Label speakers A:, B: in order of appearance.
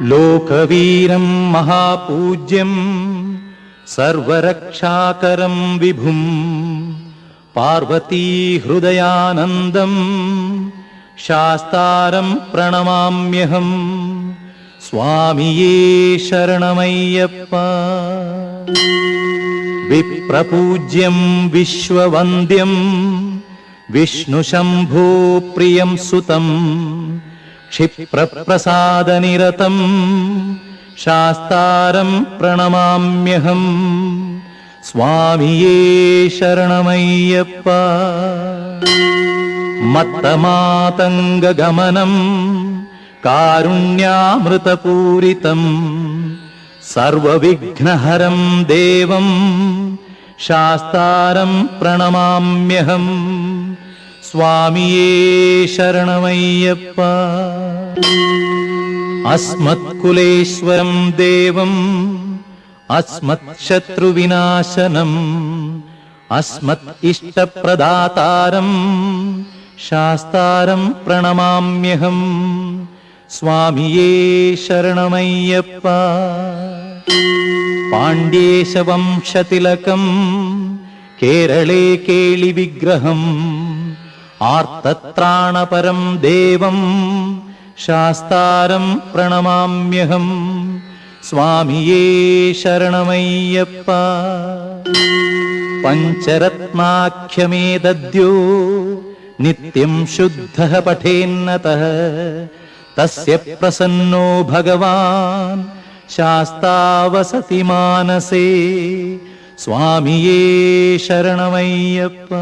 A: ലോകവീരം മഹാപൂജ്യം സർവരക്ഷാകരം വിഭും പാർവതീഹൃദയാനന്ദം ശാസ്താരം പ്രണമാമ്യഹം. സ്വാമിയേ ശരണമയ്യപ്പ. വിപ്രപൂജ്യം വിശ്വവന്ദ്യം വിഷ്ണുശംഭോ പ്രിയം സുതം ക്ഷിപ്രപ്രസാദനിരതം ശാസ്താരം പ്രണമാമ്യഹം. സ്വാമിയേ ശരണമയ്യപ്പ. മത്തമാതംഗഗമനം കാരുണ്യാമൃതപൂരിതം സർവവിഘ്നഹരം ദേവം ശാസ്താരം പ്രണമാമ്യഹം. സ്വാമിയേ ശരണമയ്യപ്പ. അസ്മത്കുലേശ്വരം ദേവം അസ്മത് ശത്രുവിനാശനം അസ്മത് ഇഷ്ടപ്രദാതാരം ശാസ്താരം പ്രണമാമ്യഹം. സ്വാമിയേ ശരണമയ്യപ്പ. പാണ്ഡ്യേശവംശതിലകം കേരളേ കേളിവിഗ്രഹം ആർത്തത്രാണപരം ദേവം ശാസ്താരം പ്രണമാമ്യഹം. സ്വാമിയേ ശരണമയ്യപ്പ. പഞ്ചരത്നാഖ്യമേതദ്യോ നിത്യം ശുദ്ധഃ പഠേന്നതഃ തസ്യ പ്രസന്നോ ഭഗവാൻ ശാസ്താവസതി മാനസേ. സ്വാമിയേ ശരണമയ്യപ്പ.